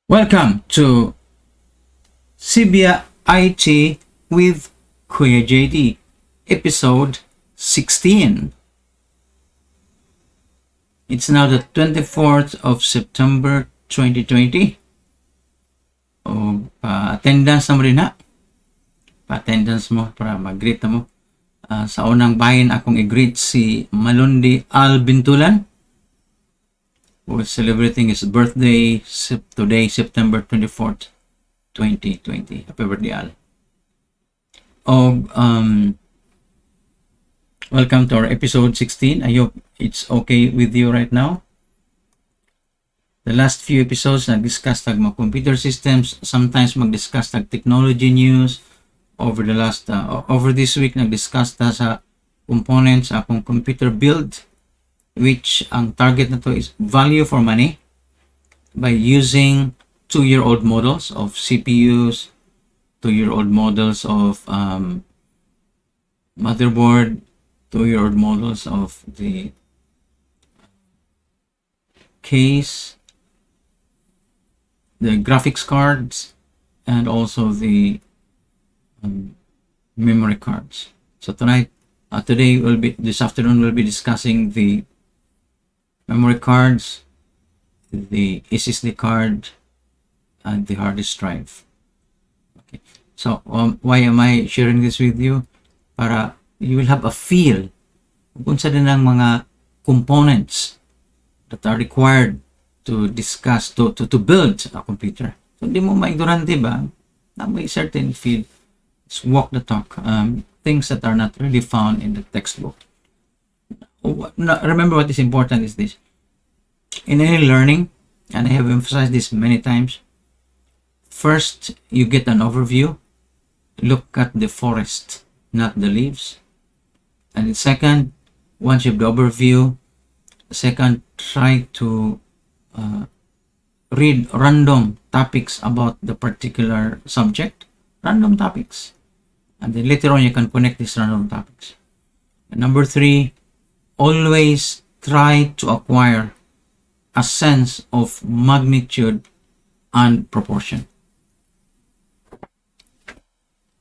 Welcome to Sibya I.T with Kuya JT, episode 16. It's now the 24th of September 2020. Pa-attendance mo rin na. Pa-attendance mo para mag-greet mo. Sa unang bayan akong i-greet si Malundi Al Bintulan, who is celebrating his birthday today, September 24th, 2020. Happy birthday, Al. Welcome to our episode 16. I hope it's okay with you right now. The last few episodes, nag-discuss tag mga computer systems, sometimes mag-discuss tag technology news. Over this week, nag-discuss ta sa components akong computer build, which ang target na to is value for money by using 2-year-old models of CPUs, 2-year-old models of motherboard, 2-year-old models of the case, the graphics cards, and also the memory cards. So this afternoon we'll be discussing the memory cards, the SSD card, and the hard disk drive. Okay. So why am I sharing this with you? Para you will have a feel kung sa din ang mga components that are required to discuss, to build a computer. So hindi mo ma-ignorante ba? Na may certain feel. It's walk the talk. Things that are not really found in the textbook. Remember what is important is this. In any learning, and I have emphasized this many times, first you get an overview. Look at the forest, not the leaves. And second, once you have the overview, try to read random topics about the particular subject. Random topics. And then later on, you can connect these random topics. And number 3, always try to acquire a sense of magnitude and proportion.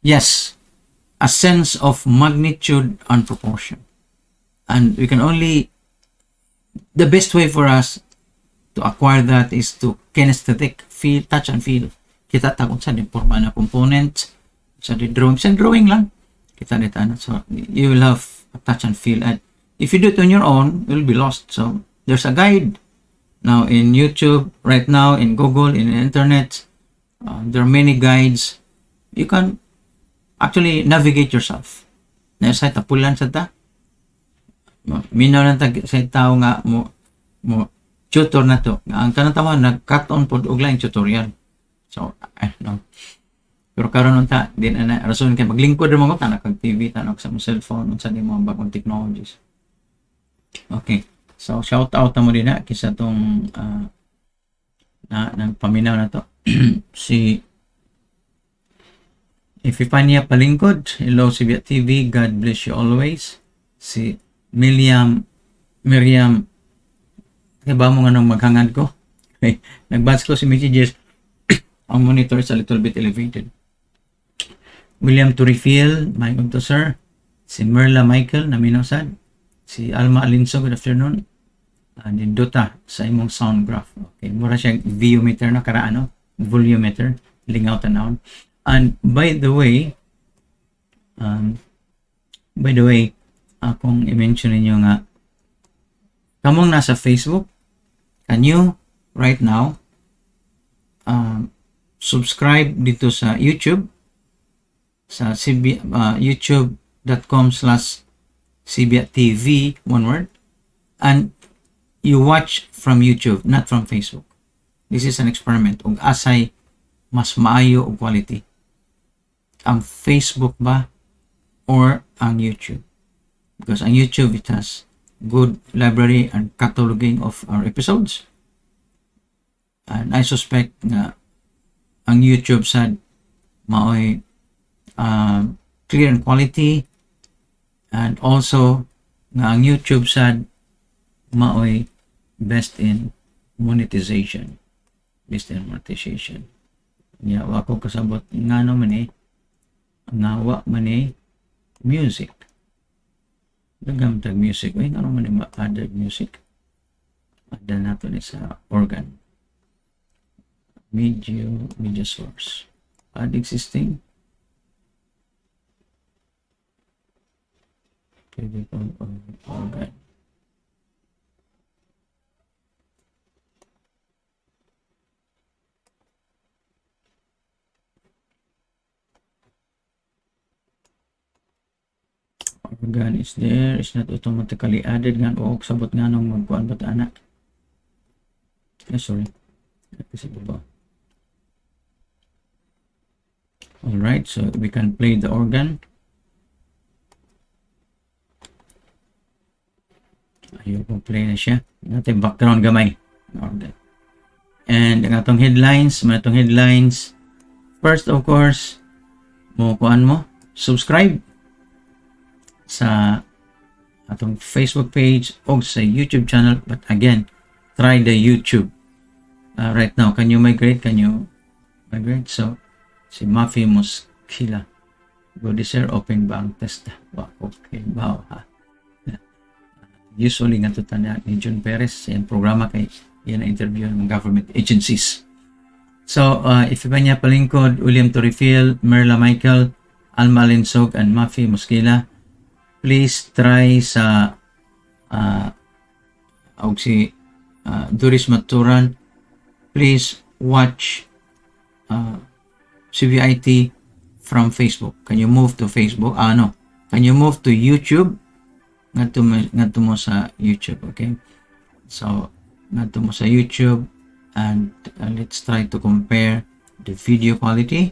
Yes, a sense of magnitude and proportion. And we can the best way for us to acquire that is to kinesthetic, feel, touch and feel. Kita ta kung saan yung forma na components, sa drawing lang. Kita dito. So you will have a touch and feel. And if you do it on your own, you'll be lost. So there's a guide. Now in YouTube, right now, in Google, in the internet, there are many guides. You can actually navigate yourself. Nasa tapulan sa ta. Minaw lang sa tao nga mo tutor na to. Ang kanatawa, nag-cut on po og lang tutorial. So, no. Pero karon unta din ana rason kay maglingkod ra mo ta kag TV tanok sa mo cellphone unsa di mo bagong technologies. Okay. So shout out mo din na kisa tong nang paminaw na to. Si Ifipanya Palingkod, hello Sibya TV, God bless you always. Si Miriam, kaya ba mo nga nung maghangad ko? Okay. Nag-batch ko si messages. Ang monitor is a little bit elevated. William Turifil, my to sir. Si Merla Michael, naminasad. Si Alma Alinso, good afternoon. And then Dota sa imong sound graph. Okay, mura siya volumeter na karaan, no? Volumeter, lingaw tanaw. And by the way, akong i-mention ninyo nga, kamong nasa Facebook, can you right now subscribe dito sa YouTube, sa youtube.com/SibyaTV, one word, and you watch from YouTube, not from Facebook. This is an experiment. Ug asay mas maayo og quality, ang Facebook ba or ang YouTube? Because ang YouTube, it has good library and cataloging of our episodes, and I suspect na ang YouTube sad maoy clear and quality, and also nga ang YouTube sad maoy best in monetization. based on amortization. Nya wa ko kasabot ngano man ngawa man music. Dagam tag music. Ay ngano man ma-add music. Add nato ni sa organ. Media source. Add existing. Physical organ. Organ is there, is not automatically added nga o sabot nga nung magkuhan ba anak. Sorry. Kasi ba? Alright, so we can play the organ. Ayaw kong play na siya. Natin background gamay. Organ. And ang atong headlines, first of course, kuhaan mo, subscribe sa atong Facebook page o sa YouTube channel. But again, try the YouTube. Right now, can you migrate? So, si Mafi Muskila. Go this year, open bank test. Wow, okay, wow, ha. Usually nga ito ni Jun Perez sa programa kay yan na interview ng government agencies. So, if iba niya palingkod, William Torrefield, Merla Michael, Alma Linsog, and Mafi Muskila, please try sa Doris Maturan. Please watch Sibya I.T from Facebook. Can you move to Facebook? Can you move to YouTube? Ngadto mo sa YouTube, okay? So, ngadto mo sa YouTube and let's try to compare the video quality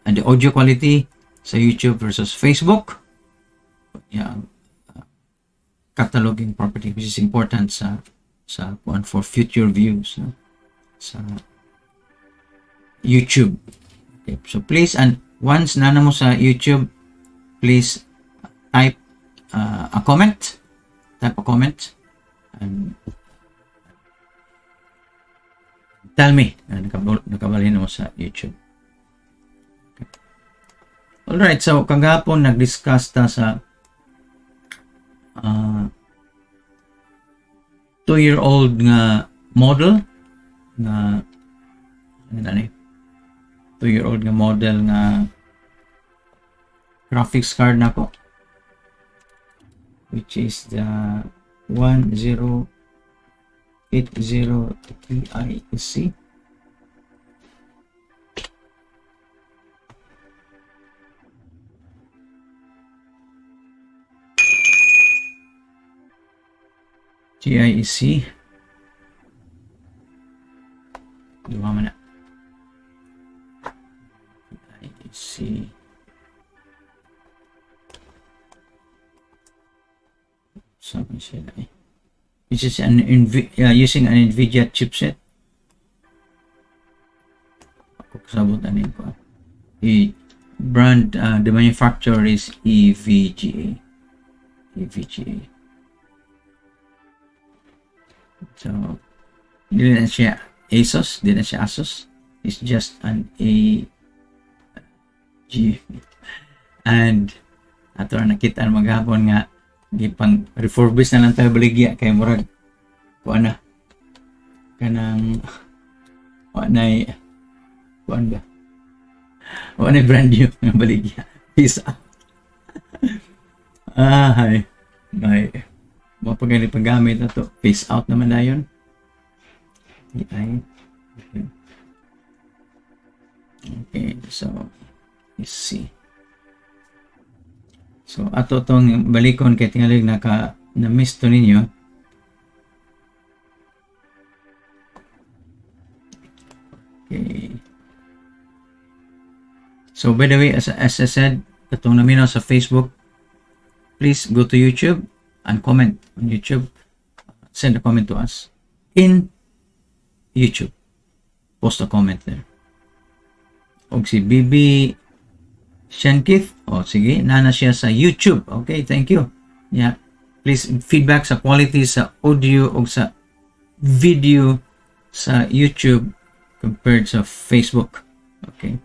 and the audio quality sa YouTube versus Facebook. Yeah, cataloging property which is important sa for future views, no? Sa YouTube. Okay, so please, and once nana mo sa YouTube, please type a comment and tell me nakabalhin mo sa YouTube. Okay. Alright, so kagapon nag-discuss ta sa 2-year-old nga model nga 2-year-old nga model nga graphics card nako, which is the 1080 Ti. GIEC. Dua mana? GIEC. Something sila eh. Which is using an NVIDIA chipset. Ako kasabot anin ko. The brand, the manufacturer is EVGA. So, hindi na siya ASUS, hindi na siya ASUS. It's just an AG. And ato na nakita maghapon nga di pang refurbish na lang tayo baligya kay murag kuan na kanang wanay brand new ng baligya. Peace out. Hay mapagani paggamit na to. Peace out naman na yun. Okay, so let's see. So ato tong balikon kay tingali na-miss to ninyo. Okay. So by the way, as I said, katong naminaw sa Facebook, please go to YouTube and comment on YouTube. Send a comment to us in YouTube. Post a comment there. Og si Bibi Shankith, sige, nana siya sa YouTube. Okay, thank you. Yeah, please feedback sa quality sa audio o sa video sa YouTube compared sa Facebook. Okay.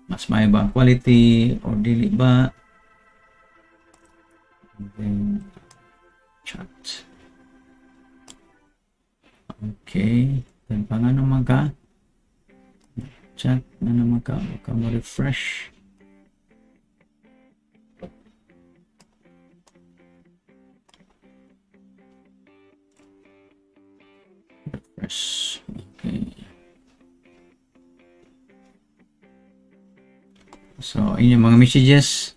Mas may ba ang quality or dili ba? And then chat. Okay. Then pa nga naman ka? Chat na naman ka. Baka mo-refresh. Refresh. Okay. So, yun yung mga messages.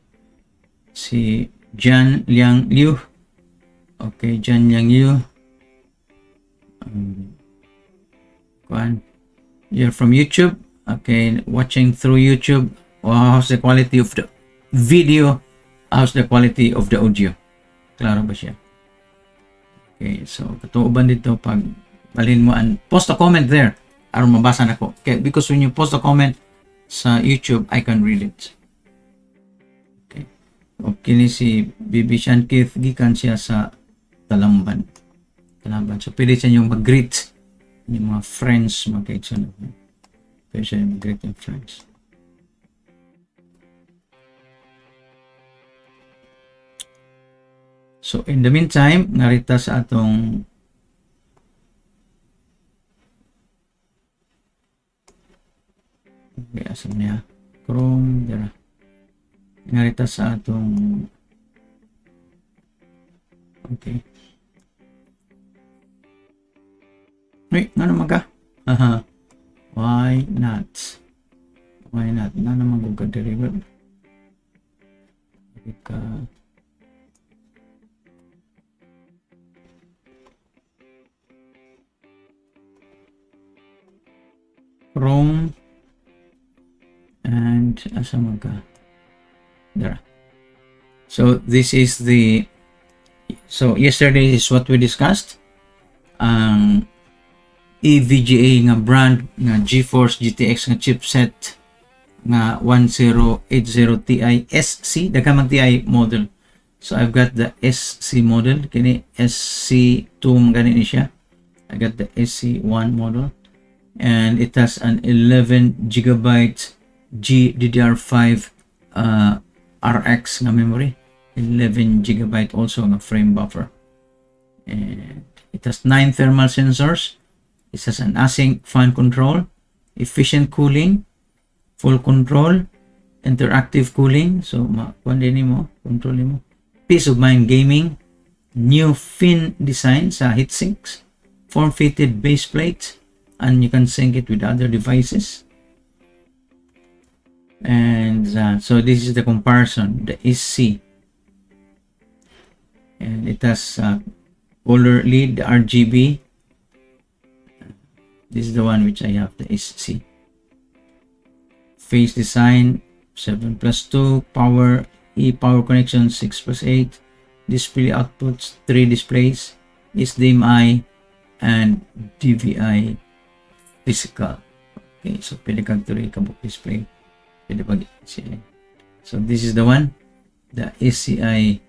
Si Jan Liang Liu. Okay, Jan Liang Liu. You're from YouTube. Okay, watching through YouTube. How's the quality of the video? How's the quality of the audio? Klaro ba siya? Okay, so katuoban dito pag balhin mo and post a comment there aron mabasa nako. Okay, because when you post a comment sa YouTube, I can read it. Okay. Okay ni si Bibi Shankith, gikan siya sa Talamban. So, pwede siya yung mag-greet yung mga friends, mga kaitsun. Pwede siya yung mag-greet yung friends. So, in the meantime, narita sa atong okay, asam niya Chrome dira. Narita sa atong okay. Wait, nga naman ka? Aha. Why not? Why not? Nga naman kung ka-deliver. Ka Chrome and asama ka there. So this is the yesterday is what we discussed ang EVGA nga brand nga GeForce GTX nga chipset nga 1080 Ti SC daghang Ti model. So I've got the SC model, kini SC2 gani ni siya. I got the SC1 model and it has an 11 gigabyte GDDR5 RX nga memory, 11 gigabyte also nga frame buffer, and it has 9 thermal sensors. It has an async fan control, efficient cooling, full control, interactive cooling, so kundi nimo, control nimo, peace of mind gaming, new fin design sa heatsinks, form-fitted base plate, and you can sync it with other devices. And so this is the comparison, the SC, and it has color lead, the RGB. This is the one which I have, the SC. Face design 7+2, power power connection 6+8, display outputs 3 displays, HDMI and DVI physical. Okay, so pwede kang tuloy kabuk display. Pwede pag SCI. So this is the one, the SCI,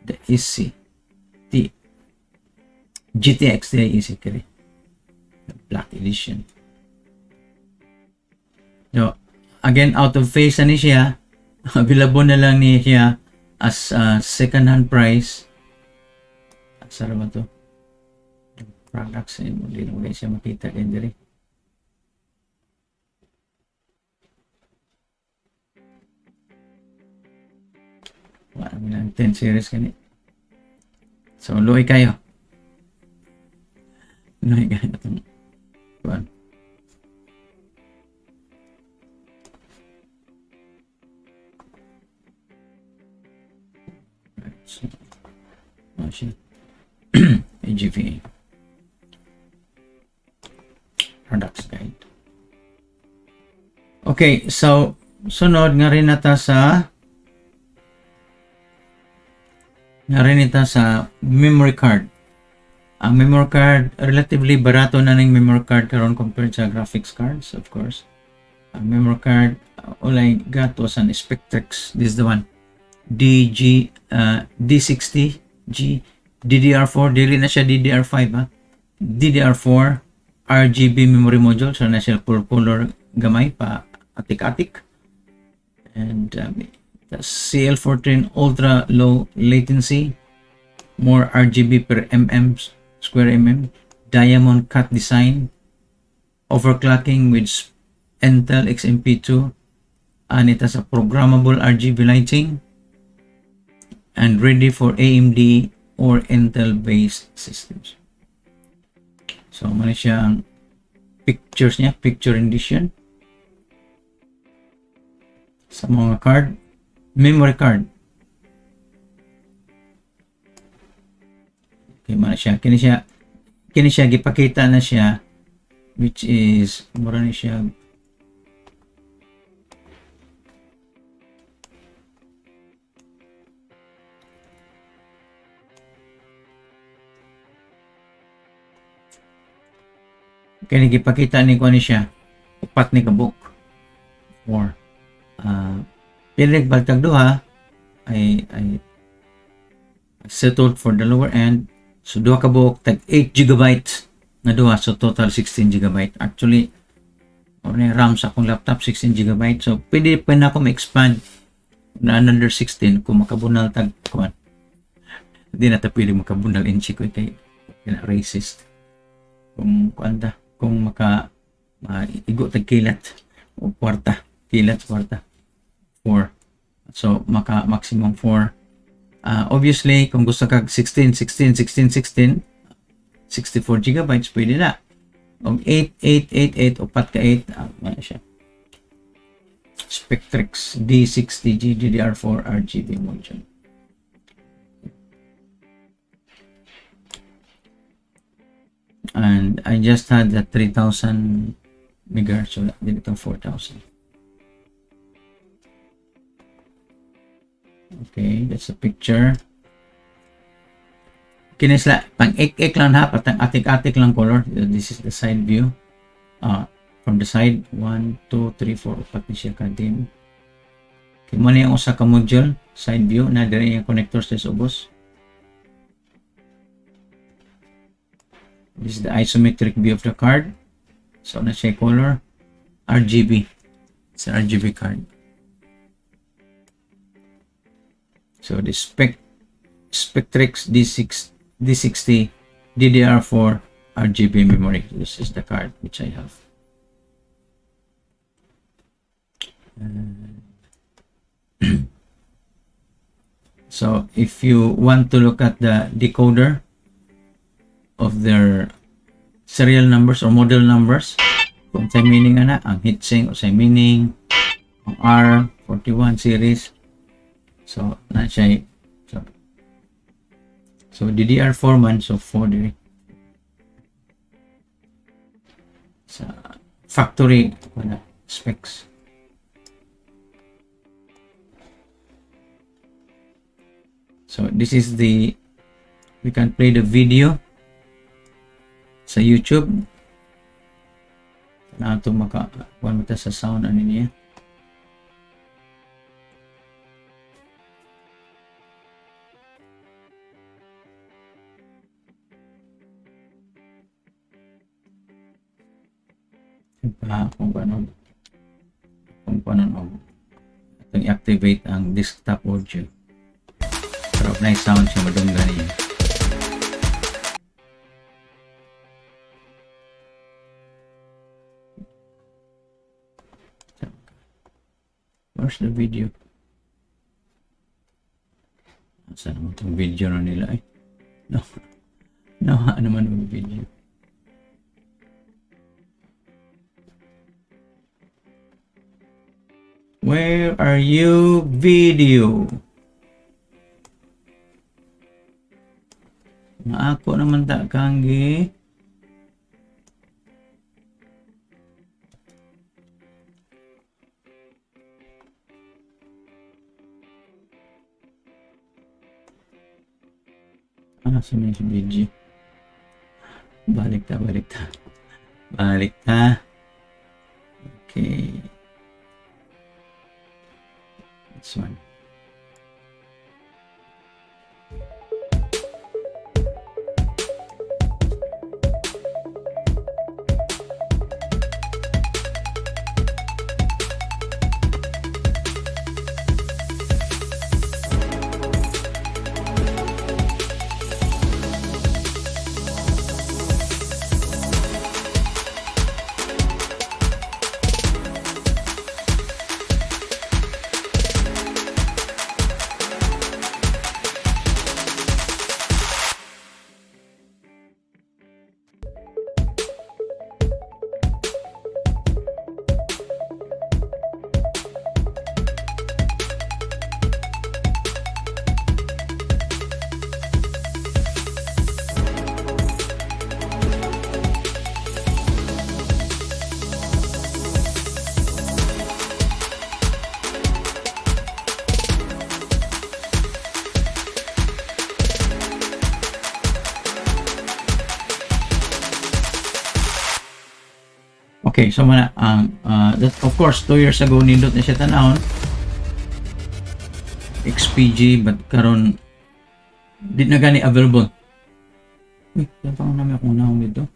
the SC T GTX the SC kali. The black edition. So again, out of phase na ni siya. Available na lang ni siya as second hand price. Sara ba to? Products, hindi mo siya makita din diri. Wala mo lang 10 series kani. So luoy kayo. Luoy kayo itong one. Right, so AGV products guide. Okay, so sunod nga rin nata sa memory card. Ang memory card, relatively barato na ng memory card karon compared sa graphics cards, of course. Ang memory card, all I got was an Spectrex. This is the one. D60G DDR4. Dili na siya DDR5 ha. DDR4 RGB memory module. So na siya color gamay pa atik-atik. And the CL14 ultra low latency, more RGB per square mm, diamond cut design, overclocking with Intel XMP2, and it has a programmable RGB lighting and ready for AMD or Intel based systems. So muna siya ang pictures niya, picture rendition sa mga card, memory card. Okay, muna siya. Kini siya gipakita na siya, which is mura ni siya kini gipakita ni ko ni siya upat ni kabuk or pilig baltag duha ay settled for the lower end. So duha ka buok tag 8 GB na duha, so total 16 GB. Actually or ni RAM sa akong laptop 16 GB, so pwede pa na ako ma-expand na another 16 kung makabunal tag kuan. Hindi na ta pwede makabunal inchi ko kay racist kung kuanta, kung igo tag kilat o kwarta, kilat kwarta 4, so maka maximum 4. Obviously kung gusto kag 16 64 GB pwede na. Kung 8 upat ka 8 ano siya, Spectrix D60 GDDR4 RGB module. And I just had the 3000 megahertz, so dito 4000. Okay, that's a picture. Kinisla pang ek lang ha, patang atik-atik lang color. This is the side view. From the side 1 2 3 4 upat ni siya ka dim. Okay, mo na yung usa ka module side view na diri yung connectors sa ubos. This is the isometric view of the card. So na siya color RGB. It's an RGB card. So the Spectrix D60 DDR4 RGB memory. This is the card which I have. So if you want to look at the decoder of their serial numbers or model numbers, kung sa meaning na ang heatsink o sa meaning ang R41 series, so na siya so DDR4 man, so 4 diri sa factory specs. So this is we can play the video sa YouTube na ito makakuha mo sa sound ano niya. Kung paano itong i-activate ang desktop audio. Pero nice sound siya, madunggan niya. Where's the video? Saan naman itong video na nila eh? No, naman yung video. Where are you, video? Ako naman ta kanggi. Sino yung video? Balik ta. Okay. This one. Okay, so mana that of course 2 years ago nindot na siya tanahon XPG, but karon di na gani available. Uy, tapang namin akong nahong dito.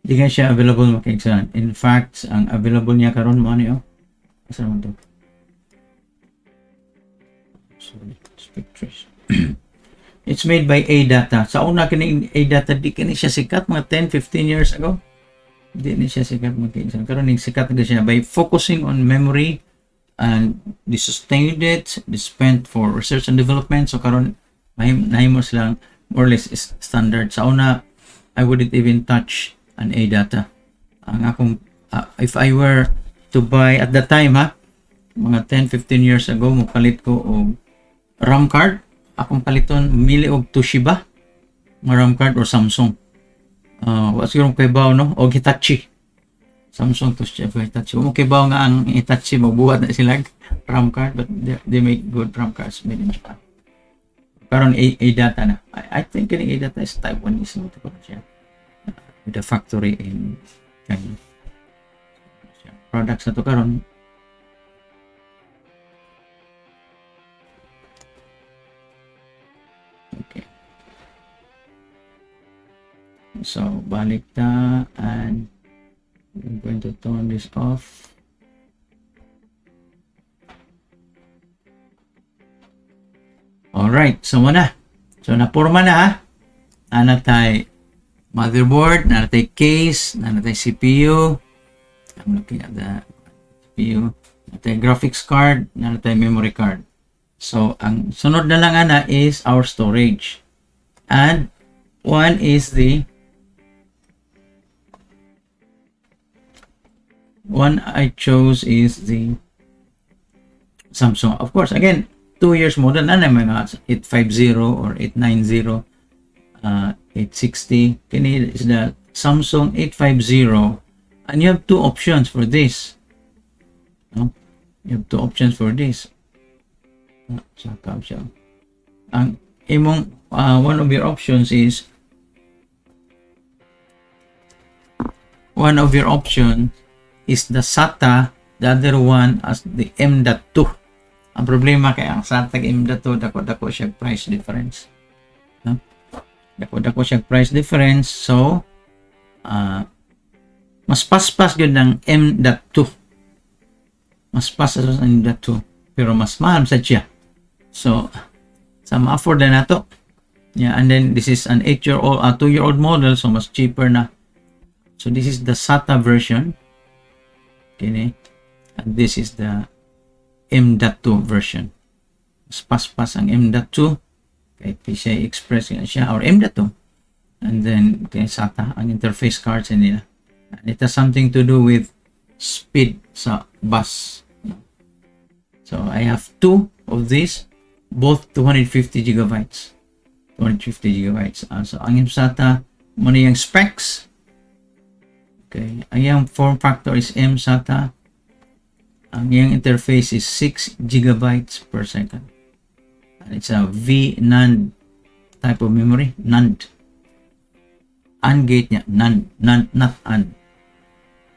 Di nga siya available makaigsahan. In fact, ang available niya karon mo ano yun? Asa naman to? Sorry, spectris. It's made by A-Data. Sa una kini A-Data, di kini siya sikat mga 10-15 years ago. Di ni siya sikat makaigsahan. Karon ning sikat na siya by focusing on memory and they sustained it, they spent for research and development. So karon nahimos lang more or less is standard. Sa una, I wouldn't even touch an A-Data. Ang akong, if I were to buy at that time mga 10-15 years ago, mupalit ko og RAM card. Akong paliton, mili og Toshiba, mga RAM card or Samsung. What's yung kay baw, no? O Hitachi. Samsung to Hitachi. Okay ba nga ang Hitachi magbuhat na sila RAM card, but they make good RAM cards made in Japan. Karon A-Data na. I think yung A-Data is Taiwanese mo ito siya. With the factory in China. Products na to karon. Okay. So balik ta and I'm going to turn this off. Alright, so muna. So napurma na Nanatay motherboard, nanatay case, nanatay CPU. I'm looking at the CPU. Nanatay graphics card, nanatay memory card. So ang sunod na lang is our storage. And one is the one I chose is the Samsung. Of course, again, 2 years model na mga 850 or 890, 860. Kini is the Samsung 850, and you have two options for this. No? You have two options for this. Ang imong one of your options is the SATA, the other one as the M.2. Ang problema kay ang SATA M.2, dako-dako siya price difference. No? Dako-dako siya price difference, so mas paspas yun ng M.2. Mas paspas ng M.2, pero mas mahal sa siya. So sa ma-afford na nato. Yeah, and then this is an 8-year-old, 2-year-old model, so mas cheaper na. So this is the SATA version. Okay, and this is the M.2 version. Mas paspas ang M.2 kay PCI Express siya or M.2, and then kay SATA ang interface cards nila. And it has something to do with speed sa bus. So I have two of these, both 250 gigabytes. 250 gigabytes. So ang SATA mo na yung specs. Okay, ang yung form factor is M SATA. Ang yung interface is 6 gigabytes per second. And it's a V-NAND type of memory. NAND. AND gate niya. NAND. Not AND.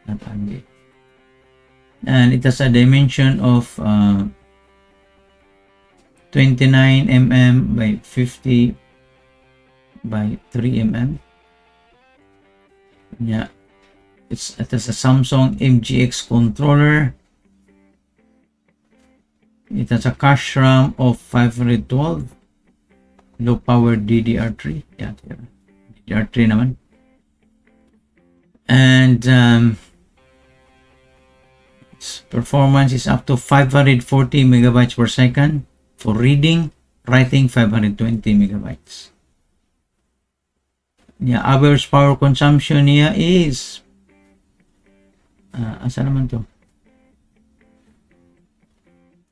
Not AND gate. And it has a dimension of 29 mm by 50 by 3 mm. Yeah. It has a Samsung MGX controller. It has a cache RAM of 512. Low power DDR3. Yeah, DDR3 naman. And its performance is up to 540 megabytes per second for reading, writing 520 megabytes. Yeah, average power consumption niya is asa naman to?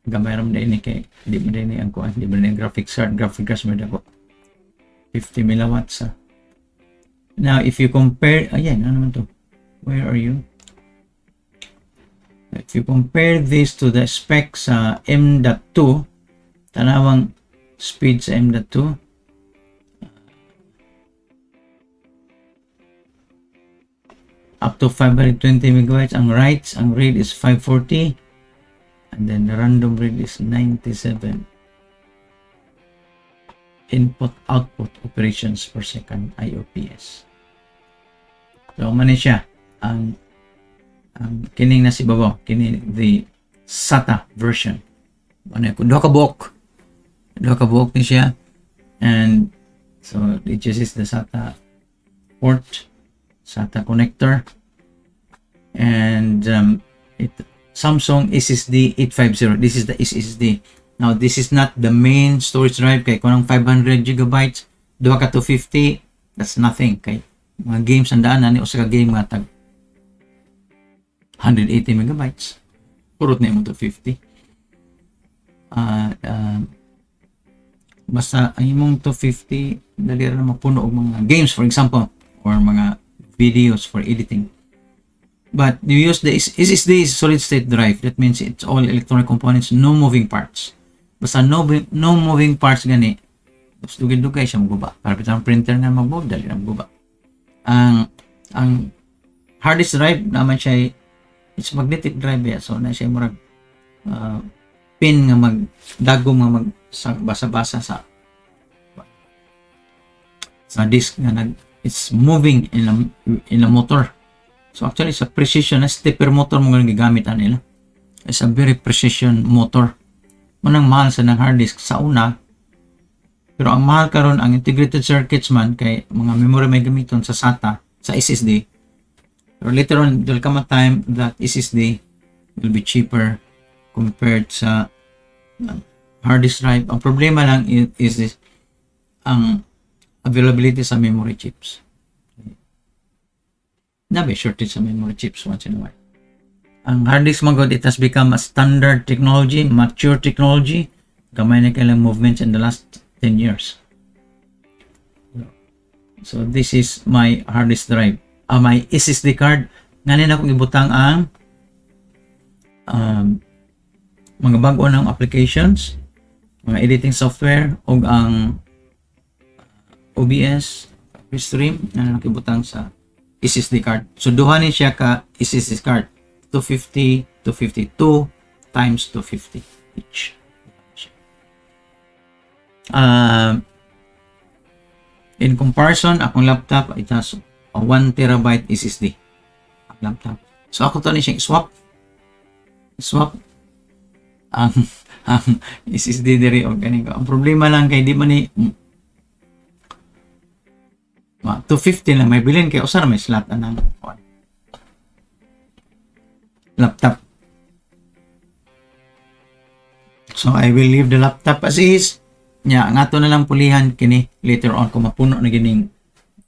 Gamay ram din kay di mo din ang kuan, di mo din graphics card, graphics mo dako 50 milliwatts. Now if you compare, ayan ano naman to? Where are you? If you compare this to the specs sa M.2, tanawang speed sa M.2, up to 520 megabytes. Ang writes, ang read is 540, and then the random read is 97 input output operations per second, IOPS. So man siya ang kining na si babaw, kini the SATA version. Ano ko duha ka buok ni siya, and so it uses the SATA port, SATA connector, and Samsung SSD 850. This is the SSD. Now this is not the main storage drive, kay kung 500 gigabytes duha ka 250, that's nothing. Kay mga games ang daan ni usa ka game nga tag 180 megabytes, purot na mo 250. Basta ang imong 250 dali ra mapuno og mga games, for example, or mga videos for editing. But you use the SSD is solid state drive. That means it's all electronic components, no moving parts. Basta no moving parts gani, gusto dugay siya maguba. Para pitang printer na magbuo, dali na maguba. Ang hard disk drive naman siya, it's magnetic drive ya. So na siya murag pin nga magdagom nga basa-basa sa disk nga it's moving in a motor. So actually sa precision na stepper motor mo nga gigamit nila. It's a very precision motor. Manang mahal sa ng hard disk sa una, pero ang mahal karon ang integrated circuits man, kay mga memory may gamiton sa SATA, sa SSD. Pero later on, there'll come a time that SSD will be cheaper compared sa hard disk drive. Ang problema lang is this, ang availability sa memory chips. Nabi shortage sa memory chips once in a while. Ang hard disk magod, it has become a standard technology, mature technology. Gamay na kailang movements in the last 10 years. So this is my hard disk drive. My SSD card. Ngayon akong ibutang ang mga bago ng applications, mga editing software, o ang OBS, stream, na nakibutang sa SSD card. So duha ni siya ka SSD card. 250, 252 times 250 each. In comparison, akong laptop, it has a 1 terabyte SSD. Ang laptop. So ako to ni siya swap ang SSD diri o ganing ko. Ang problema lang kay di man ni 250 lang may bilhin kay usar may slot anang laptop. So I will leave the laptop as is. Ang ato na lang pulihan kini later on kung mapuno na gining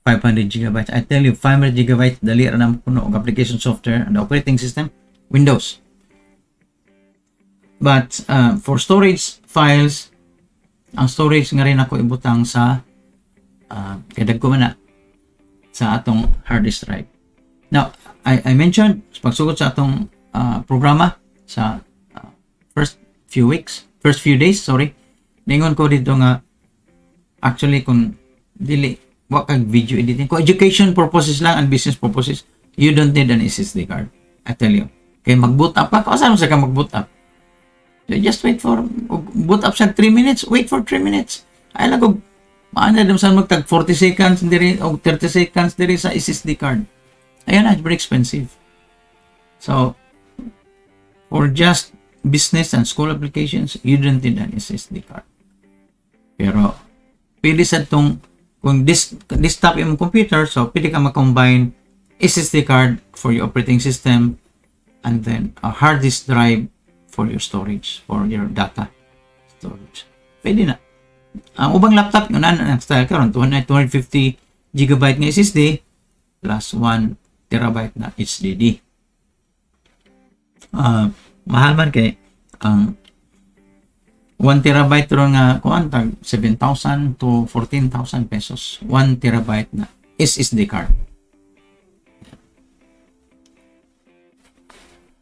500 gigabytes. I tell you, 500 gigabytes dali ra na mapuno og application software and operating system Windows. But for storage files, ang storage nga rin ako ibutang sa kadag ko man na sa atong hard disk drive. Now, I mentioned pagsugod sa atong programa sa first few days, ningon ko dito nga actually kung dili wa kag video editing ko education purposes lang and business purposes, you don't need an SSD card. I tell you. Kay mag-boot up pa, saan sa ka mag-boot up? So just wait for boot up sa 3 minutes, wait for 3 minutes. Ay lang kog maana dam sa magtag 40 seconds diri o 30 seconds diri sa SSD card. Ayan na, it's very expensive. So for just business and school applications, you don't need an SSD card. Pero pwede sa itong kung desktop yung computer, so pwede ka mag-combine SSD card for your operating system and then a hard disk drive for your storage, for your data storage. Pwede na. Ang ubang laptop, yun ang style karon 250 gigabyte ng SSD plus 1 terabyte na HDD. Mahal man kay ang 1 terabyte ron nga kuan tag 7,000 to 14,000 pesos. 1 terabyte na SSD card.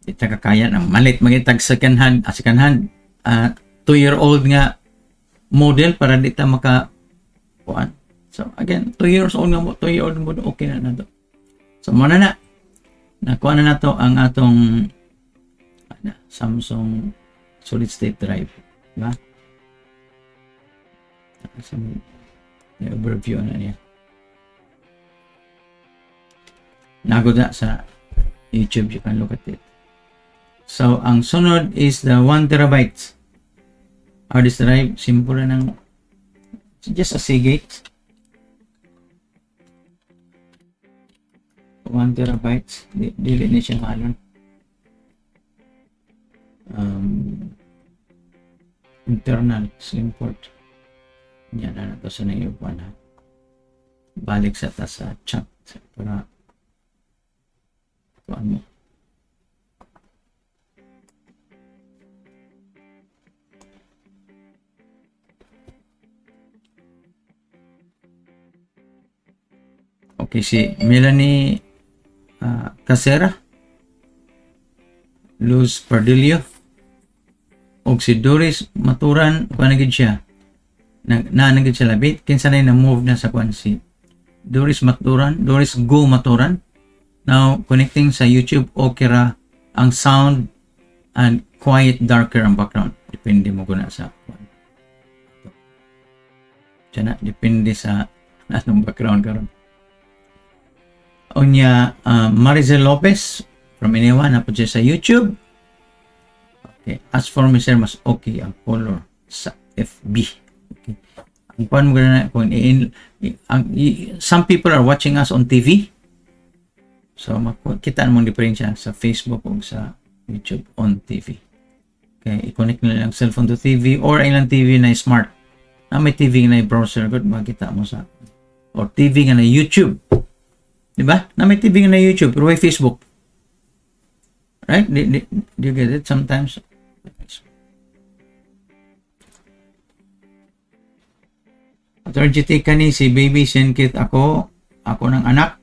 Ita kakaya ng malit magitag second hand 2-year-old nga model para dita maka kuan. So again, 2 years old nga mo, 2-year-old mo okay na to. So muna na Nakuha na nato ang atong Samsung solid state drive, diba? Overview na niya. Nagod na sa YouTube, you can look at it. So ang sunod is the 1 terabyte hard disk drive. Simple na ng just a Seagate 1 terabyte. Dili na siya malon. Internal slim port. Yan na ito sa naiupuan na. Balik sa ta sa chat para kuan mo. Okay, si Melanie Casera, Luz Pardillo, og si Doris Maturan, kuan gid siya. Nagid siya labit, kinsa na move na sa kuan si Doris Maturan, Doris Go Maturan. Now, connecting sa YouTube, okay ra ang sound and quiet darker ang background. Depende mo kung sa kuan. Diyan na, depende sa anong background karon. Onya Marizel Lopez from Inewa na po siya sa YouTube. Okay, as for me sir, mas okay ang color sa FB. Okay. Ang kuan mo na kung some people are watching us on TV. So makita mo ang diferensya sa Facebook o sa YouTube on TV. Okay, i-connect nila ang cellphone to TV or ilang TV na smart. Na may TV na browser, good makita mo sa or TV nga na YouTube. Diba? Na may TV na YouTube, pero may Facebook. Right? Do you get it? Sometimes. At RGT kani si Baby Senkit ako ng anak.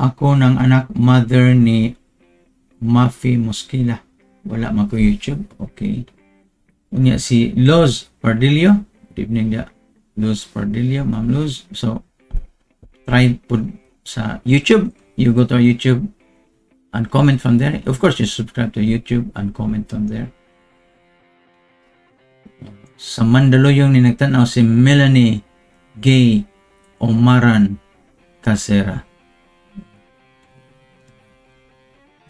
Ako ng anak, mother ni Mafi Muskila. Wala man ko YouTube. Okay. Unya si Loz Pardillo. Good evening niya. Loz Pardillo, Ma'am Loz. So, try put sa YouTube. You go to our YouTube and comment from there. Of course, you subscribe to YouTube and comment from there. Sa Mandaluyong ni nagtanaw si Melanie Gay Omaran Casera.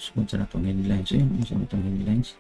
Sunod sa itong headlines. Ayun, sa itong headlines.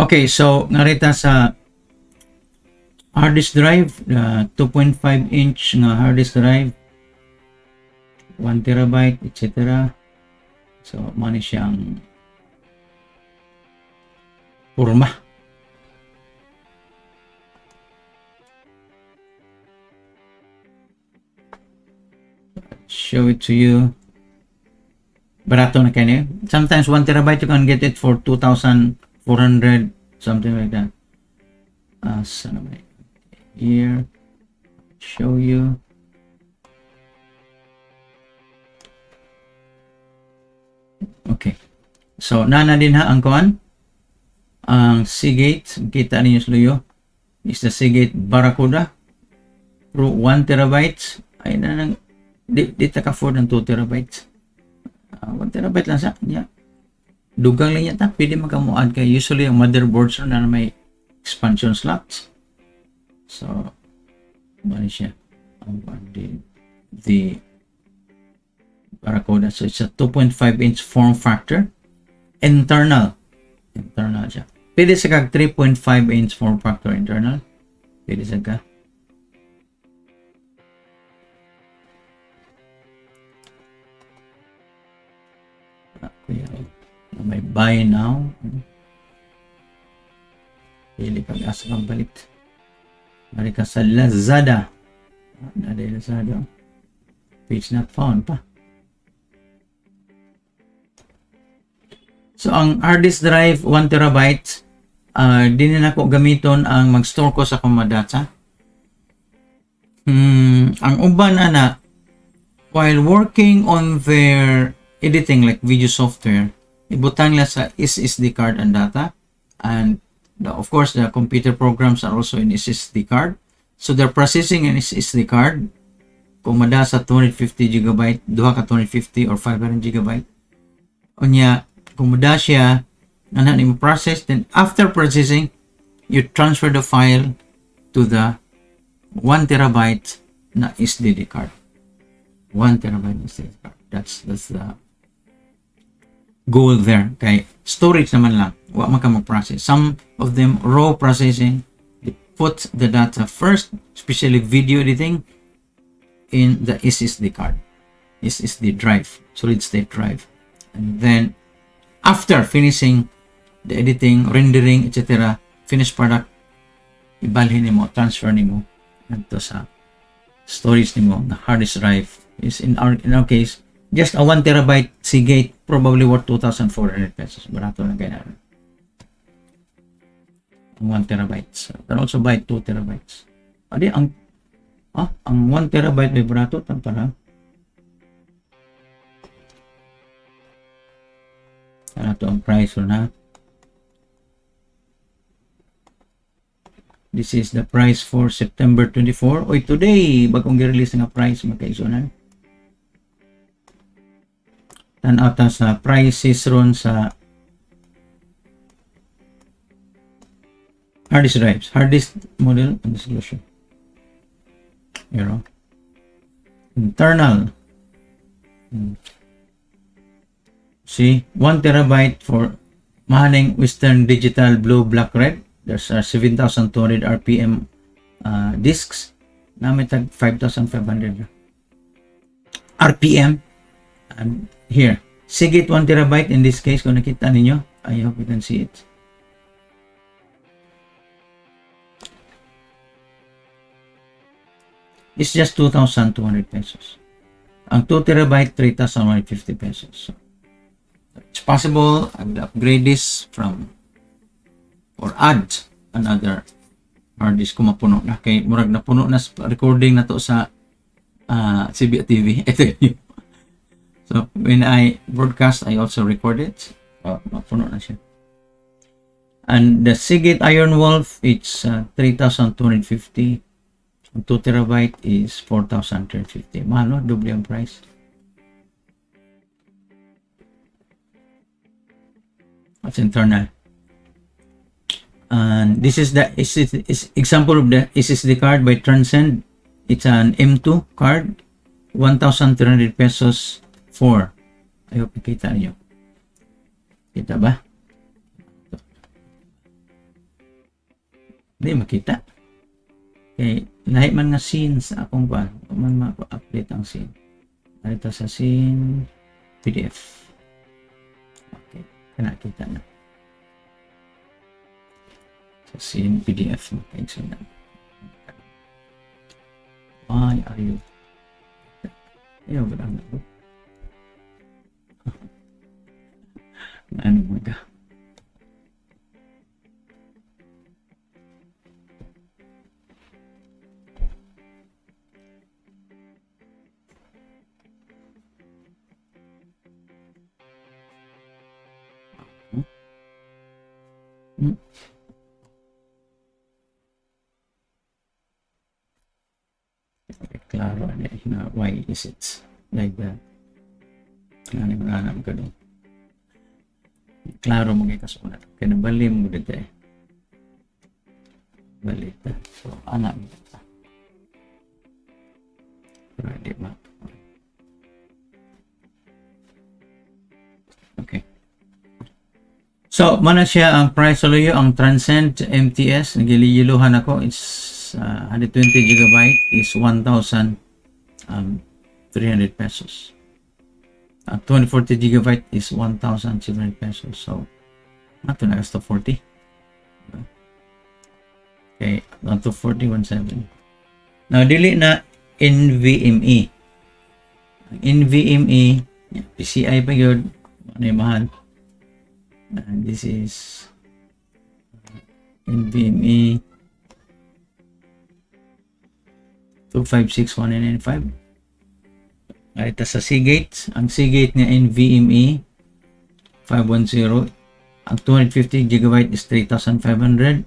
Okay, so narita sa hard disk drive, 2.5 inch nga hard disk drive, 1 terabyte, etc. So, mani siyang purma. Show it to you. Barato na kayo. Sometimes 1 terabyte you can get it for 2,400, something like that. Here, show you. Okay. So, nana din ha ang kuan. Ang Seagate, kita ninyo sa luyo, is the Seagate Barracuda Pro 1 terabytes. Ay na nang, di taka-afford ng 2 terabytes. 1 terabyte lang sa niya. Dugang lang yata, pwede magkamuad kay usually ang motherboards na may expansion slots. So, ano siya? The Barracuda. So, it's a 2.5 inch form factor. Internal Internal siya. Pwede sa kag 3.5 inch form factor internal. Pwede sa ka. Kuya, may buy now. Pili kag asa kang balik. Balik ka sa Lazada. Nada Lazada. Page not found pa. So, ang hard disk drive, 1 terabyte. Di na ako gamiton ang mag-store ko sa akong data. Ang uban ana, while working on their editing like video software, ibutang nila sa SSD card ang data. And of course, the computer programs are also in SSD card. So, they're processing an SSD card. Kung mada sa 250 GB, duha ka 250 or 500 GB. Unya, kung mada siya, nanan mo process, then after processing, you transfer the file to the 1 terabyte na SSD card. 1 terabyte SSD card. That's the goal there. Kay storage naman lang. Wa man ka mag-process. Some of them raw processing. They put the data first, especially video editing, in the SSD card. SSD drive. Solid state drive. And then after finishing the editing, rendering, etc., finished product, ibalhin nimo, transfer nimo into sa storage nimo na hard disk drive. Is in our case, just a 1 terabyte Seagate, probably worth 2,400 pesos. Barato na kaya natin. 1 terabytes. You can also buy 2 terabytes. Adi, ang 1 terabyte may barato, tan para. Ano to ang price na? This is the price for September 24. Oy, today, bagong gi-release nga price, magkaisunan. Tanaw ta sa prices ron sa hard disk drives. Hard disk model and solution. Internal. See, 1 terabyte for mahaning Western Digital Blue Black Red. There's 7,200 RPM discs. Namin tag 5,500 RPM. And here, Seagate 1 terabyte in this case. Kung nakita ninyo, I hope you can see it. It's just 2,200 pesos. Ang 2 terabyte, 3,150 pesos. So, it's possible I will upgrade this from or add another hard disk kung mapuno na. Kay murag na puno na recording na to sa Sibya TV. Ito yun. So, when I broadcast, I also record it. Mapuno na siya. And the Seagate Iron Wolf, it's 3,250. 2 terabyte is 4,350. Mahal, no? Double ang price. That's internal. And this is the example of the SSD card by Transcend. It's an M2 card. 1,300 pesos for. I hope nakita niyo. Kita ba? Hindi makita. Okay, lahat man nga scene sa akong ba, man ma-update ang scene. Dito sa scene PDF. Okay, kana kita na. Sa scene PDF makaigsun na. Why are you? Ayaw ba lang ako? Ano mo ka? Klaro na why is it like that? Ano yung nanam ka doon? Klaro mo kayo kasunod. Kaya nabali mo dito eh. Balita. So, anak mo dito. Ready map. Okay. So, So, mana siya ang price uloyo, ang Transcend MTS, nagililuhan ako, it's 120 gigabyte is 1,300 pesos. Ang 240 gigabyte is 1,700 pesos. So, nato na to 40. Okay, down to 4017. Now, dili na NVMe. NVMe, PCI pa yun, ano yung mahal. And this is NVMe 2561995. Ito sa Seagate. Ang Seagate niya NVMe 510. Ang 250 GB is 3,500.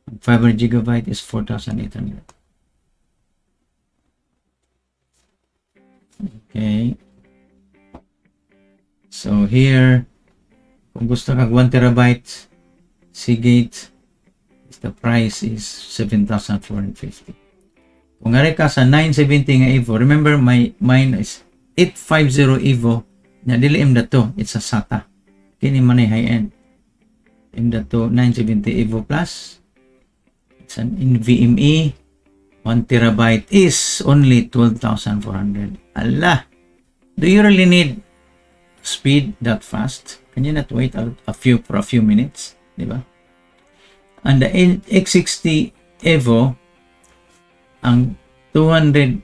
Ang 500 GB is 4,800. Okay. So here, kung gusto kag 1 terabyte Seagate, the price is 7,450. Kung ngari ka sa 970 nga Evo, remember mine is 850 Evo, na dili M.2, it's a SATA. Kini man ay high-end. M.2 970 Evo Plus, it's an NVMe, 1 terabyte is only 12,400. Allah, do you really need speed that fast? Can you not wait for a few minutes, di ba? And the X60 Evo, ang 250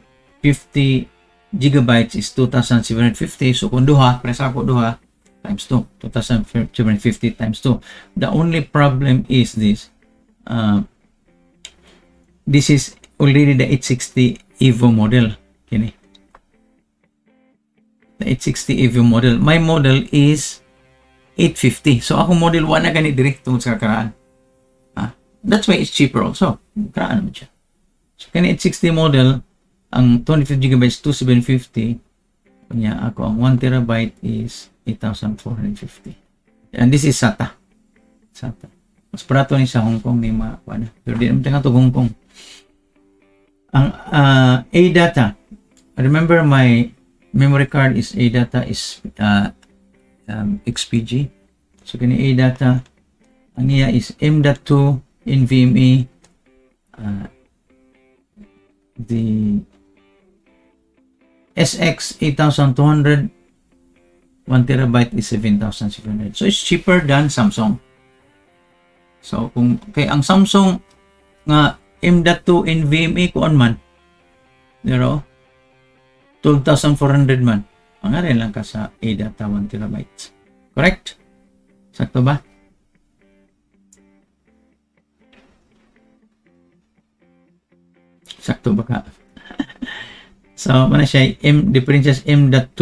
gigabytes is 2,750. So kung duha, presa ako duha, times 2, 2,750 times 2. The only problem is this. This is already the 860 Evo model. Kini. The 860 Evo model. My model is 850. So ako model 1 na gani direct tungod sa karaan. That's why it's cheaper also. Karaan naman siya. So kani 860 model, ang 25 GB 2,750. Kanya ako ang 1 terabyte is 8,450. And this is SATA. SATA. Mas barato ni sa Hong Kong ni makuha. Pero di naman ito Hong Kong. Ang A-data. Remember my memory card is A-data is XPG. So kani A-data, ang iya is M.2 NVMe. The SX 8,200, 1 terabyte is 7,700. So it's cheaper than Samsung. So kung kay ang Samsung nga M.2 NVMe kuan man, pero 12,400 man. Ang rin lang ka sa A-data 1 terabyte. Correct? Sakto ba? Sakto ba ka? So, mana siya, difference M.2.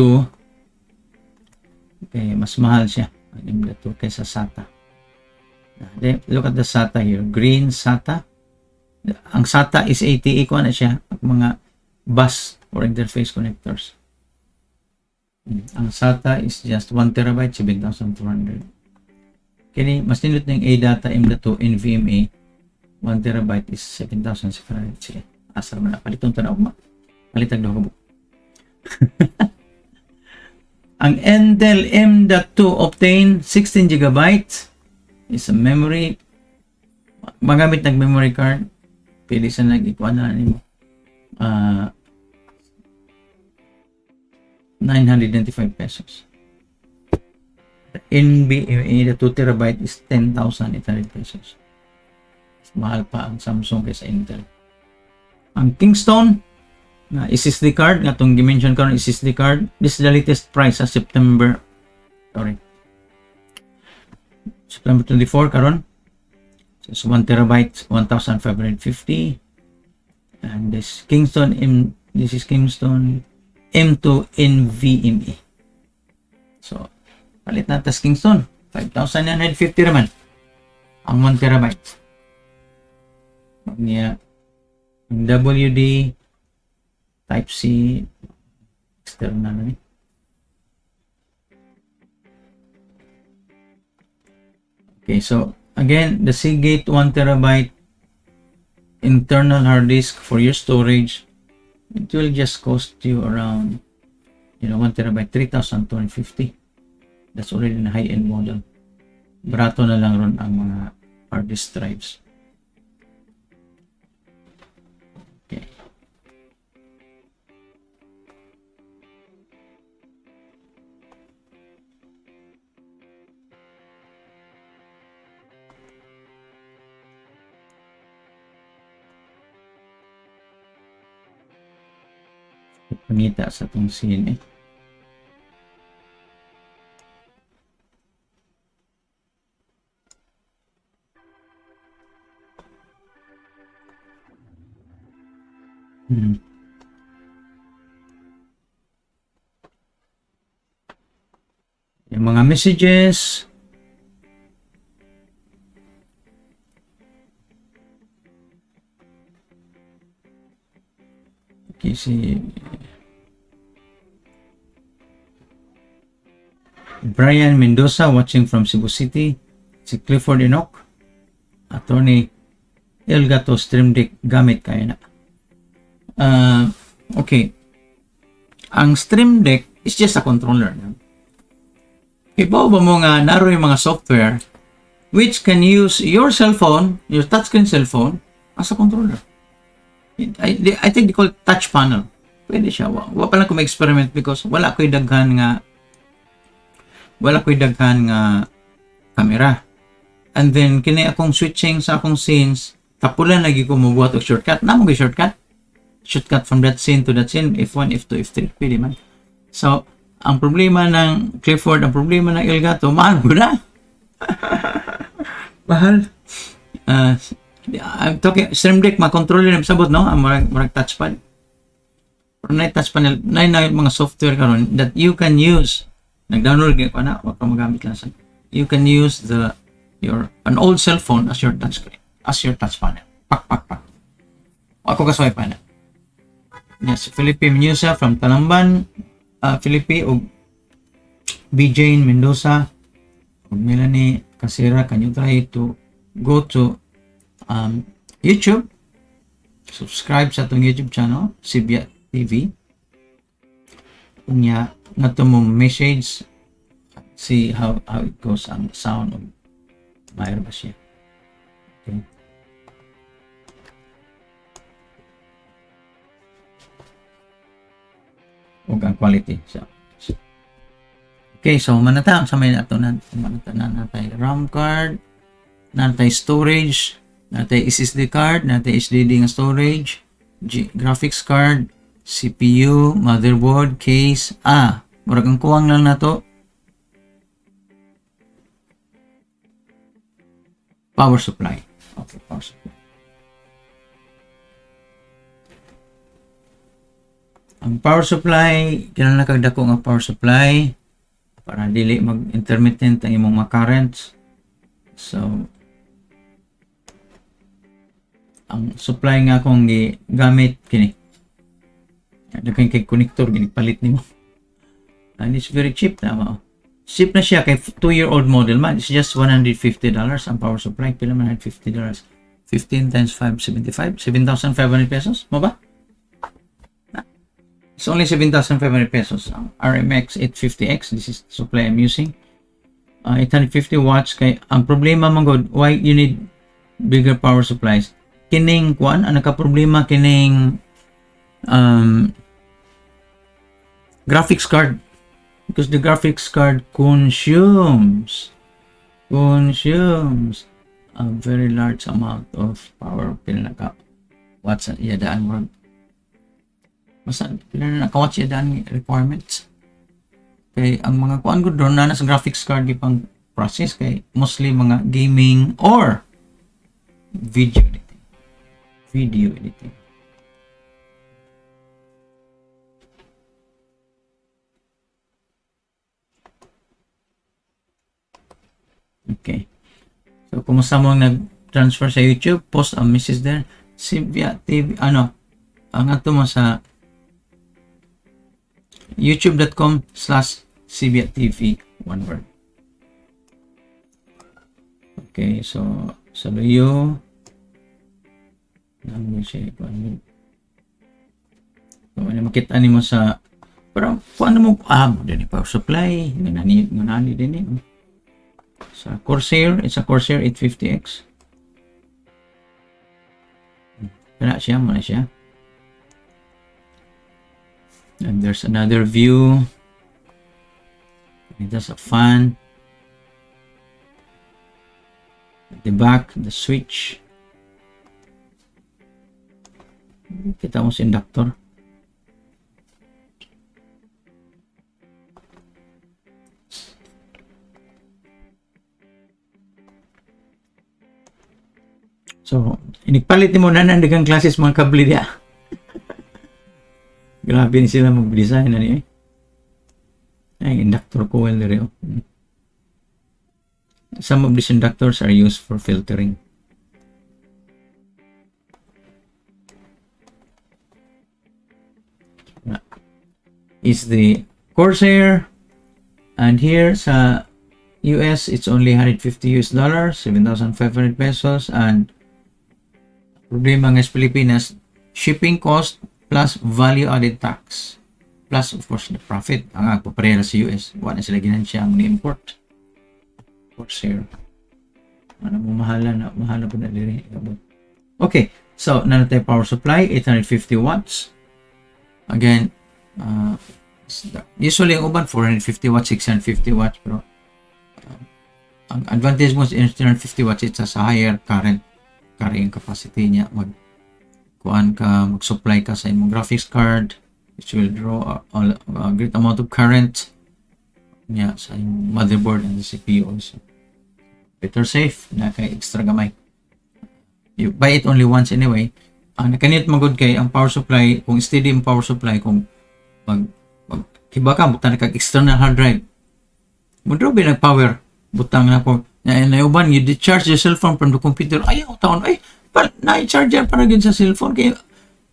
Okay, mas mahal siya. M.2 kaysa SATA. Look at the SATA here. Green SATA. Ang SATA is ATE ko na siya. Mga bus or interface connectors. Ang SATA is just 1 terabyte, 7,400. Kini, mas nilot na yung A-data M.2 NVMe. 1 terabyte is 7,700. Sige. Asal mo na. Palitong tanaw ma. Palitag na ako. Ang Intel M.2 Optane 16 GB is a memory. Magamit ng memory card. Pili sa nag-ikuha na mo. 995 pesos. The NVMe, the 2 terabyte is 10,800 pesos. Mahal pa ang Samsung kaysa Intel. Ang Kingston na SSD card, nga itong dimension karon SSD card, this is the latest price sa September 24 karon. So 1 terabyte 1,550. And this Kingston this is Kingston M2 NVMe. So palit na tas Kingston 5,950 naman ang 1 terabyte. Niya WD Type C external na ni. Okay, so again, the Seagate 1 terabyte internal hard disk for your storage, it will just cost you around 1 terabyte 3,250. That's already na high-end model. Barato na lang ron ang mga hard disk drives. Okay. Pangita sa itong scene eh. Yung mga messages. Okay, si Brian Mendoza watching from Cebu City. Si Clifford Enoch. Attorney Elgato Stream Deck gamit kayo na. Okay. Ang Stream Deck is just a controller. Ibaw ba mo nga naro yung mga software which can use your cellphone, your touchscreen cellphone as a controller. I think they call it touch panel. Pwede siya. Wa pa lang ko ma-experiment because wala ko'y daghan nga camera. And then kini akong switching sa akong scenes, tapulan lagi ko mabuhat og shortcut. Namo gyud shortcut. Shortcut from that scene to that scene, F1, F2, F3, pwede man. So, ang problema ng Clifford, ang problema ng Elgato, mahal ko na. Mahal. I'm talking, Stream Deck, ma-controller na sabot, no? Ang marag touchpad. Pero na-touchpad na mga software karon that you can use. Nag-download ko na, wag pa magamit lang sa. You can use an old cell phone as your touchscreen, as your touch panel. Pak. Ako kasway pa na. Yes, Felipe Menusa from Talamban, Felipe o BJ Mendoza, Melanie Casera, can you try to go to YouTube, subscribe sa itong YouTube channel, Sibya TV. Unya, nga ito mong message, see how it goes ang sound of mayroon ba siya. Okay. O ang quality. Okay, so manata sa may nato na natay RAM card, natay storage, natay SSD card, natay HDD nga storage, graphics card, CPU, motherboard, case. Murag ang kuwang lang nato. Power supply. Okay, power supply. Ang power supply, kailangan nakagdako nga power supply para dili mag-intermittent ang imong mga currents. So, ang supply nga akong gamit kini. Daghang kay connector ginipalit nimo. And it's very cheap na. Cheap na siya kay 2-year-old model man. It's just $150 ang power supply. Pila man $50. 15 times 5, 75. 7,500 pesos. Mo ba? It's only 7,500 pesos. RMX 850X. This is the supply I'm using. 850 watts. Kay ang problema man god, why you need bigger power supplies? Kining kuan, ang naka-problema kining graphics card. Because the graphics card consumes a very large amount of power. Pila naka watts yadaan mo. Basta pila na naka-watts yadaan requirements. Kay ang mga kuan gud doon na sa graphics card gipang process kay mostly mga gaming or video editing. Okay. So, kumusta mo nag-transfer sa YouTube, post ang message there. Sibya TV, ang ato mo sa youtube.com/Sibya TV, one word. Okay, so, sa luyo, makita nimo sa Pero kung ano mo, din power supply, nganani din eh. Sa Corsair, it's a Corsair 850X. Kana siya, muna siya. And there's another view. It has a fan. At the back, the switch. Kita mo si inductor. So, inigpalit mo na dagang classes mga kabli dia. Grabe ni sila mag-design na niya. Ay, inductor coil dere. Some of these inductors are used for filtering. Is the Corsair, and here sa US it's only $150, 7,500 pesos, and problema ng Pilipinas, shipping cost plus value added tax plus of course the profit ang agpapareha sa US. Wala sila ginansya ang ni-import. Corsair. Ano mo mahala po na diri. Okay, so nanatay power supply 850 watts. Again, usually ang uban 450 watts, 650 watts, pero ang advantage mo sa 850 watts it's sa higher current carrying capacity niya. Mag-supply ka sa imong graphics card, which will draw a great amount of current niya sa imong motherboard and the CPU also. Better safe na kay extra gamay. You buy it only once anyway. Ang nakanit magod kay ang power supply, kung steady ang power supply, kung kiba ka, butang na kag external hard drive. Mudro ba nag-power? Butang na po. Nayuban, you discharge your cell phone from the computer. Ayaw, taon, na-charger para sa cellphone. Kaya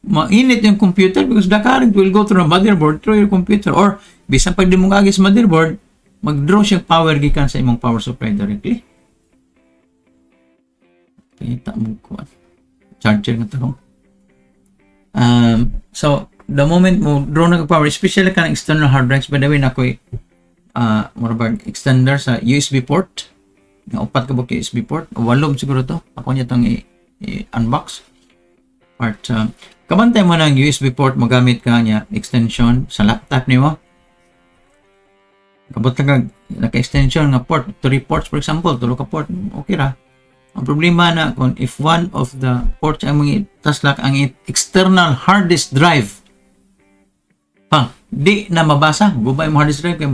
mainit yung computer because the current will go through the motherboard through your computer. Or, bisan pag di mo agis motherboard, mag-draw siya power gikan sa imong power supply directly. Kita mo ko. Charger nga tarong. So, the moment mo draw na power, especially ka ng external hard drives, by the way, na ako'y extender sa USB port. Upat ka ba USB port? O walom siguro to. Ako niya itong i-unbox. Kabantay mo ng USB port, magamit ka niya extension sa laptop niyo. Kabot ka naka-extension nga port, 3 ports for example, tulo ka port, okay ra. Ang problema na kung if one of the ports ang mga taslak ang external hard disk drive, di na mabasa, gubay mo hard disk drive kaya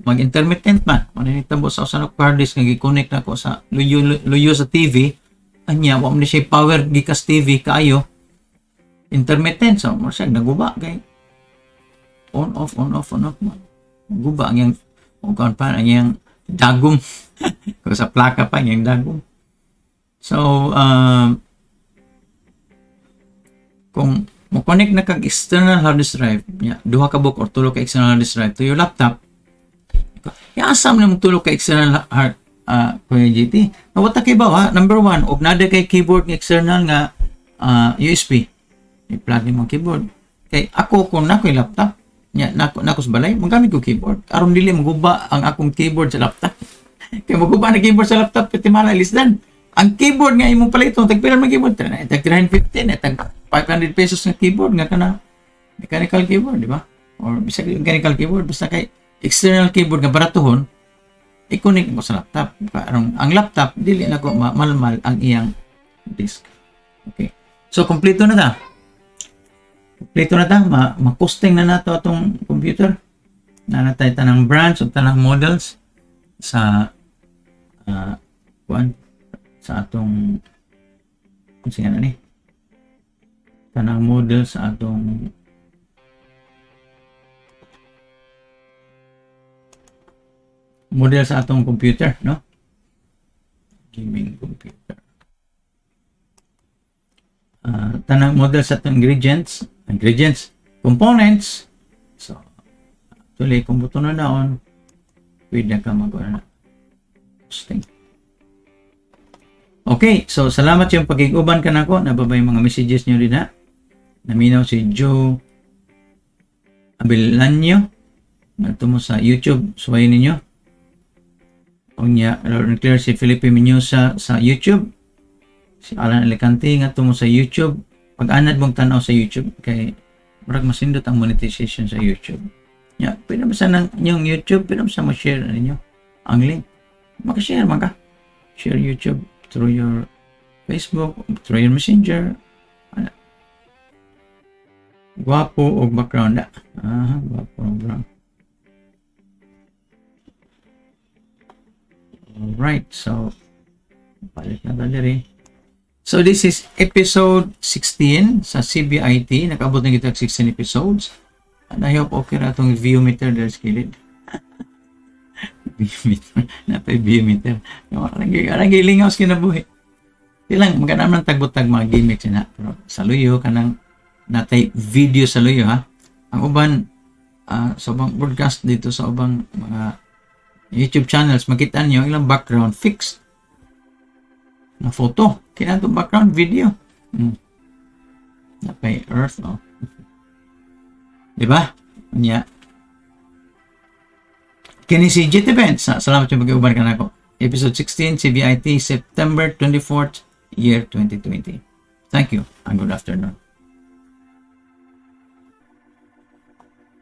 mag-intermittent man. Manitabo sa usanok hard disk nga gi-connect na ko sa luyo sa TV, anya wa man siya power gikas TV kaayo. Intermittent, so mo siya naguba kay on off man. Guba ang yang ugan pa ang yang dagom. Kung sa plaka pa yung dagom. So kung mo connect na kag external hard disk drive, duha ka book or tulo ka external hard disk drive to your laptop, asam na mong tulo ka external hard Kuya JT. Nawata kay ba number 1, og nada kay keyboard ng external nga USB. I-plug mo keyboard. Kay ako kung nakoy laptop, nako sa balay, magamit ko keyboard. Aron dili maguba ang akong keyboard sa laptop. Kay maguba na keyboard sa laptop pati mala lisdan. Ang keyboard nga imong paliton, tagpila man keyboard, tag 350, tag 500 pesos nga keyboard nga kana mechanical keyboard, di ba? Or bisag mechanical keyboard basta kay external keyboard nga baratuhon, i-connect mo sa laptop. Ang laptop dili na ko malmal ang iyang disk. Okay. So kompleto na ta. Ma-costing na nato atong computer. Nanatay tanang brands o tanang models sa sa atong kung ni tanang model sa atong computer, no? Gaming computer. Tanang model sa atong ingredients, components. So, actually, kung buto na daon, pwede ka mag-ano na. Posting. Okay, so salamat yung pag-iguban ka na ko. Nababay mga messages nyo rin na. Naminaw si Joe Abelanyo. Ito mo sa YouTube. Suwayin ninyo. O niya, clear si Felipe Menyosa sa YouTube. Si Alan Alicante nga mo sa YouTube. Pag-anad mong tanaw sa YouTube kay marag masindot ang monetization sa YouTube. Ya, pwede mo sa yung YouTube, pwede mo sa ma-share ninyo ang link. Maka-share maka. Share YouTube through your Facebook, through your Messenger. Guwapo o background na. Guwapo o background. Alright, so balik na dali. So this is episode 16 sa Sibya I.T. Nakaabot na kita 16 episodes. And I hope okay na itong view meter dahil skilid. View meter. Napay view meter. Arang gilingaw sa kinabuhi. Ilang maganda naman tagbutag mga gimmicks na. Pero sa luyo kanang natay video sa luyo ha. Ang uban sa ubang broadcast dito sa ubang mga YouTube channels, makita nyo ilang background fixed na photo. Kailangan itong background video. Napay earth, oh. Diba? Nya. Kini si JT Benz. Salamat yung mag-iuban ka na ako. Episode 16, Sibya I.T, September 24th, year 2020. Thank you and good afternoon.